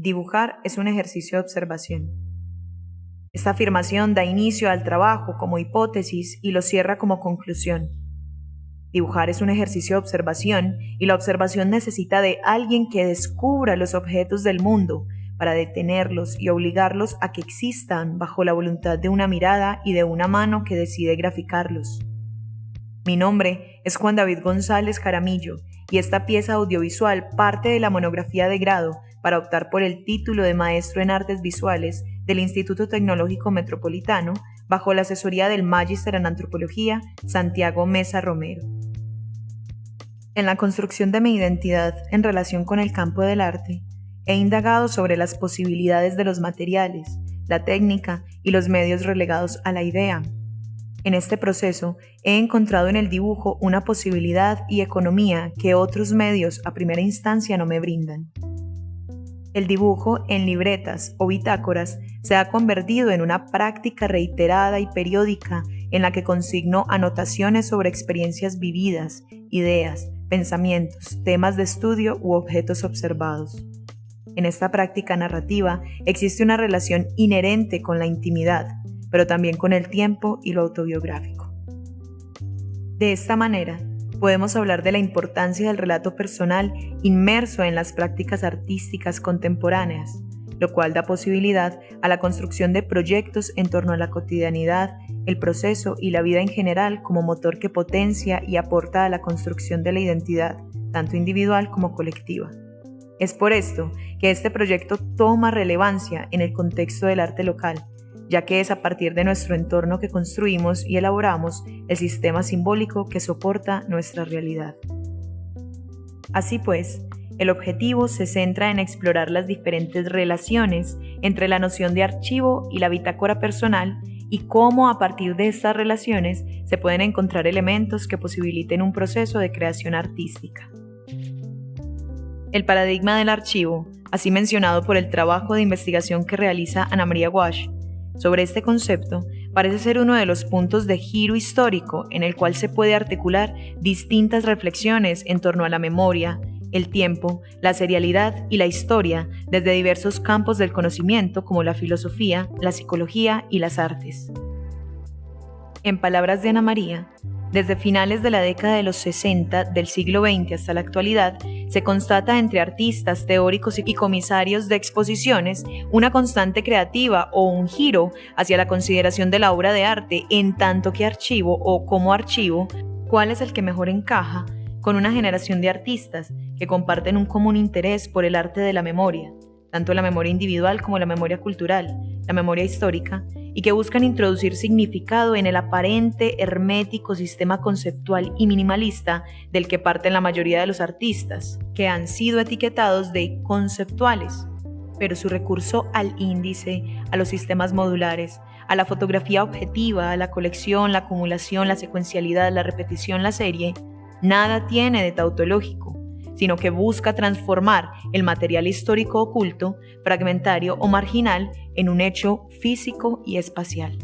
Dibujar es un ejercicio de observación. Esta afirmación da inicio al trabajo como hipótesis y lo cierra como conclusión. Dibujar es un ejercicio de observación y la observación necesita de alguien que descubra los objetos del mundo para detenerlos y obligarlos a que existan bajo la voluntad de una mirada y de una mano que decide graficarlos. Mi nombre es Juan David González Jaramillo y esta pieza audiovisual parte de la monografía de grado para optar por el título de Maestro en Artes Visuales del Instituto Tecnológico Metropolitano bajo la asesoría del Magíster en Antropología Santiago Mesa Romero. En la construcción de mi identidad en relación con el campo del arte, he indagado sobre las posibilidades de los materiales, la técnica y los medios relegados a la idea. En este proceso, he encontrado en el dibujo una posibilidad y economía que otros medios a primera instancia no me brindan. El dibujo en libretas o bitácoras se ha convertido en una práctica reiterada y periódica en la que consigno anotaciones sobre experiencias vividas, ideas, pensamientos, temas de estudio u objetos observados. En esta práctica narrativa existe una relación inherente con la intimidad, pero también con el tiempo y lo autobiográfico. De esta manera, podemos hablar de la importancia del relato personal inmerso en las prácticas artísticas contemporáneas, lo cual da posibilidad a la construcción de proyectos en torno a la cotidianidad, el proceso y la vida en general como motor que potencia y aporta a la construcción de la identidad, tanto individual como colectiva. Es por esto que este proyecto toma relevancia en el contexto del arte local, ya que es a partir de nuestro entorno que construimos y elaboramos el sistema simbólico que soporta nuestra realidad. Así pues, el objetivo se centra en explorar las diferentes relaciones entre la noción de archivo y la bitácora personal y cómo a partir de estas relaciones se pueden encontrar elementos que posibiliten un proceso de creación artística. El paradigma del archivo, así mencionado por el trabajo de investigación que realiza Ana María Walsh, sobre este concepto, parece ser uno de los puntos de giro histórico en el cual se puede articular distintas reflexiones en torno a la memoria, el tiempo, la serialidad y la historia desde diversos campos del conocimiento como la filosofía, la psicología y las artes. En palabras de Ana María, desde finales de la década de los 60 del siglo XX hasta la actualidad, se constata entre artistas, teóricos y comisarios de exposiciones una constante creativa o un giro hacia la consideración de la obra de arte en tanto que archivo o como archivo, cuál es el que mejor encaja con una generación de artistas que comparten un común interés por el arte de la memoria, tanto la memoria individual como la memoria cultural, la memoria histórica, y que buscan introducir significado en el aparente hermético sistema conceptual y minimalista del que parten la mayoría de los artistas, que han sido etiquetados de conceptuales, pero su recurso al índice, a los sistemas modulares, a la fotografía objetiva, a la colección, la acumulación, la secuencialidad, la repetición, la serie, nada tiene de tautológico, sino que busca transformar el material histórico oculto, fragmentario o marginal en un hecho físico y espacial.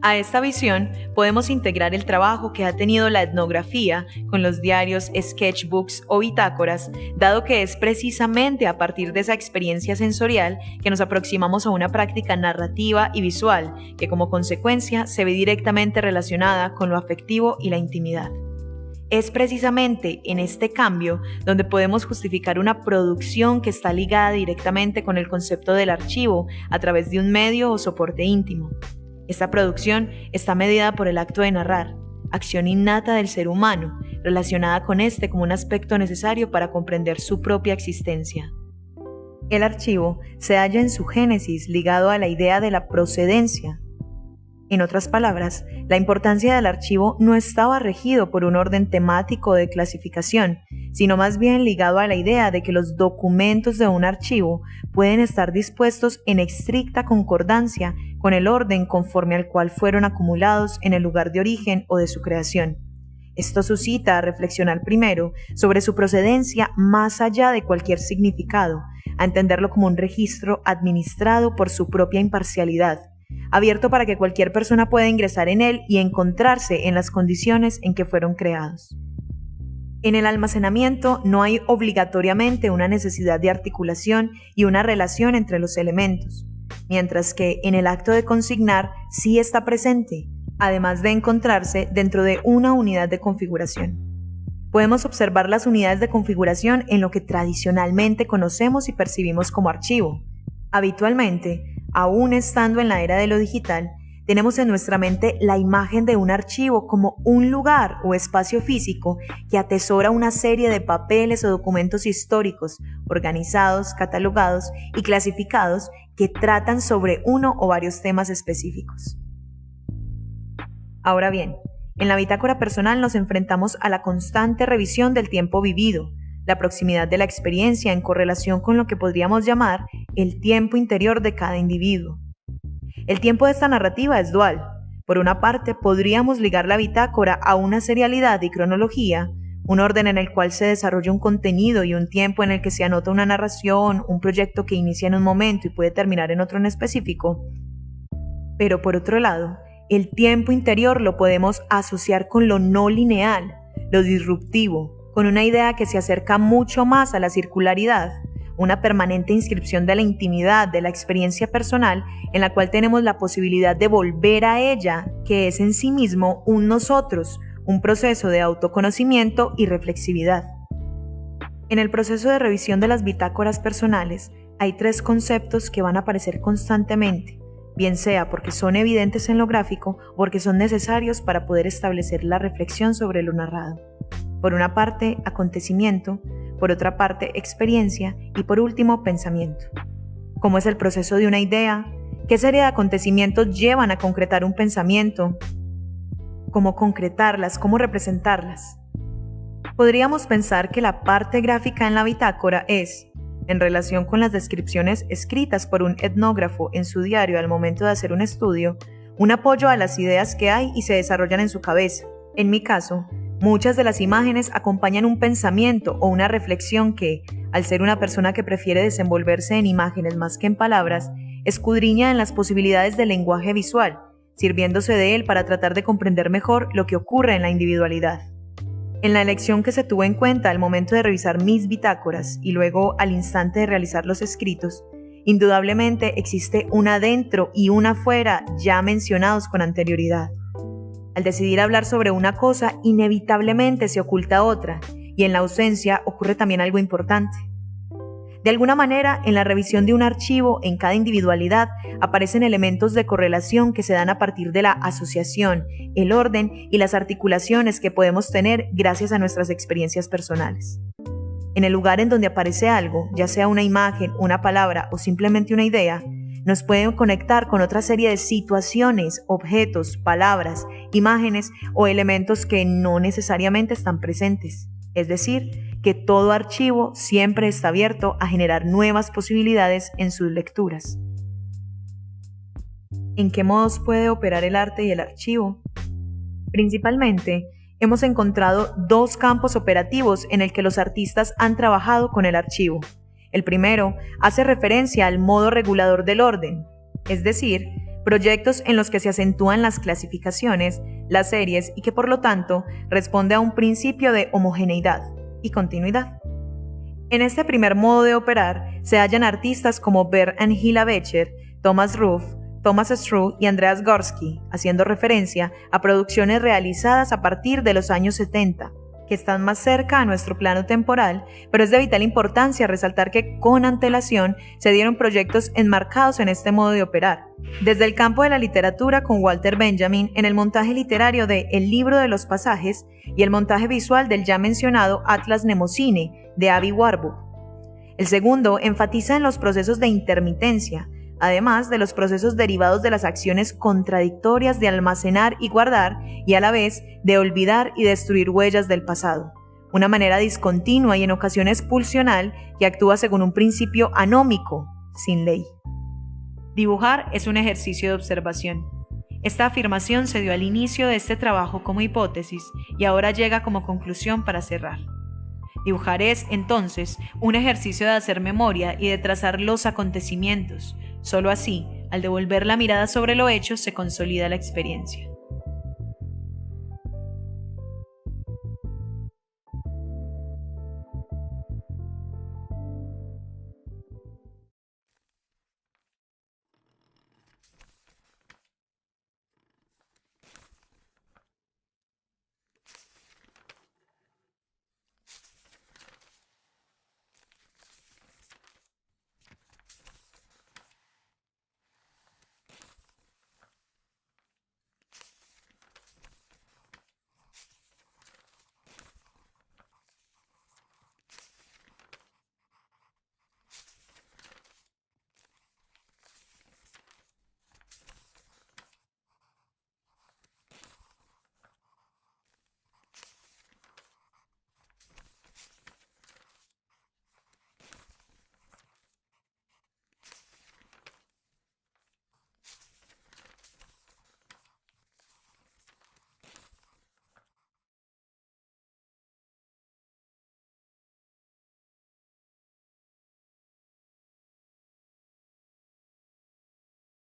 A esta visión podemos integrar el trabajo que ha tenido la etnografía con los diarios, sketchbooks o bitácoras, dado que es precisamente a partir de esa experiencia sensorial que nos aproximamos a una práctica narrativa y visual que como consecuencia se ve directamente relacionada con lo afectivo y la intimidad. Es precisamente en este cambio donde podemos justificar una producción que está ligada directamente con el concepto del archivo a través de un medio o soporte íntimo. Esta producción está mediada por el acto de narrar, acción innata del ser humano, relacionada con este como un aspecto necesario para comprender su propia existencia. El archivo se halla en su génesis ligado a la idea de la procedencia. En otras palabras, la importancia del archivo no estaba regido por un orden temático de clasificación, sino más bien ligado a la idea de que los documentos de un archivo pueden estar dispuestos en estricta concordancia con el orden conforme al cual fueron acumulados en el lugar de origen o de su creación. Esto suscita a reflexionar primero sobre su procedencia más allá de cualquier significado, a entenderlo como un registro administrado por su propia imparcialidad, abierto para que cualquier persona pueda ingresar en él y encontrarse en las condiciones en que fueron creados. En el almacenamiento no hay obligatoriamente una necesidad de articulación y una relación entre los elementos, mientras que en el acto de consignar sí está presente, además de encontrarse dentro de una unidad de configuración. Podemos observar las unidades de configuración en lo que tradicionalmente conocemos y percibimos como archivo. Habitualmente, aún estando en la era de lo digital, tenemos en nuestra mente la imagen de un archivo como un lugar o espacio físico que atesora una serie de papeles o documentos históricos, organizados, catalogados y clasificados que tratan sobre uno o varios temas específicos. Ahora bien, en la bitácora personal nos enfrentamos a la constante revisión del tiempo vivido, la proximidad de la experiencia en correlación con lo que podríamos llamar el tiempo interior de cada individuo. El tiempo de esta narrativa es dual. Por una parte, podríamos ligar la bitácora a una serialidad y cronología, un orden en el cual se desarrolla un contenido y un tiempo en el que se anota una narración, un proyecto que inicia en un momento y puede terminar en otro en específico. Pero por otro lado, el tiempo interior lo podemos asociar con lo no lineal, lo disruptivo, con una idea que se acerca mucho más a la circularidad, una permanente inscripción de la intimidad, de la experiencia personal, en la cual tenemos la posibilidad de volver a ella, que es en sí mismo un nosotros, un proceso de autoconocimiento y reflexividad. En el proceso de revisión de las bitácoras personales, hay 3 conceptos que van a aparecer constantemente, bien sea porque son evidentes en lo gráfico o porque son necesarios para poder establecer la reflexión sobre lo narrado. Por una parte, acontecimiento, por otra parte, experiencia y por último, pensamiento. ¿Cómo es el proceso de una idea? ¿Qué serie de acontecimientos llevan a concretar un pensamiento? ¿Cómo concretarlas? ¿Cómo representarlas? Podríamos pensar que la parte gráfica en la bitácora es, en relación con las descripciones escritas por un etnógrafo en su diario al momento de hacer un estudio, un apoyo a las ideas que hay y se desarrollan en su cabeza. En mi caso, muchas de las imágenes acompañan un pensamiento o una reflexión que, al ser una persona que prefiere desenvolverse en imágenes más que en palabras, escudriña en las posibilidades del lenguaje visual, sirviéndose de él para tratar de comprender mejor lo que ocurre en la individualidad. En la elección que se tuvo en cuenta al momento de revisar mis bitácoras y luego al instante de realizar los escritos, indudablemente existe una dentro y una afuera ya mencionados con anterioridad. Al decidir hablar sobre una cosa, inevitablemente se oculta otra, y en la ausencia ocurre también algo importante. De alguna manera, en la revisión de un archivo, en cada individualidad, aparecen elementos de correlación que se dan a partir de la asociación, el orden y las articulaciones que podemos tener gracias a nuestras experiencias personales. En el lugar en donde aparece algo, ya sea una imagen, una palabra o simplemente una idea, nos pueden conectar con otra serie de situaciones, objetos, palabras, imágenes o elementos que no necesariamente están presentes. Es decir, que todo archivo siempre está abierto a generar nuevas posibilidades en sus lecturas. ¿En qué modos puede operar el arte y el archivo? Principalmente, hemos encontrado 2 campos operativos en el que los artistas han trabajado con el archivo. El primero hace referencia al modo regulador del orden, es decir, proyectos en los que se acentúan las clasificaciones, las series y que por lo tanto responde a un principio de homogeneidad y continuidad. En este primer modo de operar se hallan artistas como Bernd Angela Becher, Thomas Ruff, Thomas Struve y Andreas Gorsky, haciendo referencia a producciones realizadas a partir de los años 70, que están más cerca a nuestro plano temporal, pero es de vital importancia resaltar que con antelación se dieron proyectos enmarcados en este modo de operar. Desde el campo de la literatura con Walter Benjamin en el montaje literario de El libro de los pasajes y el montaje visual del ya mencionado Atlas Mnemosyne de Aby Warburg. El segundo enfatiza en los procesos de intermitencia, además de los procesos derivados de las acciones contradictorias de almacenar y guardar y a la vez de olvidar y destruir huellas del pasado, una manera discontinua y en ocasiones pulsional que actúa según un principio anómico, sin ley. Dibujar es un ejercicio de observación. Esta afirmación se dio al inicio de este trabajo como hipótesis y ahora llega como conclusión para cerrar. Dibujar es, entonces, un ejercicio de hacer memoria y de trazar los acontecimientos. Solo así, al devolver la mirada sobre lo hecho, se consolida la experiencia.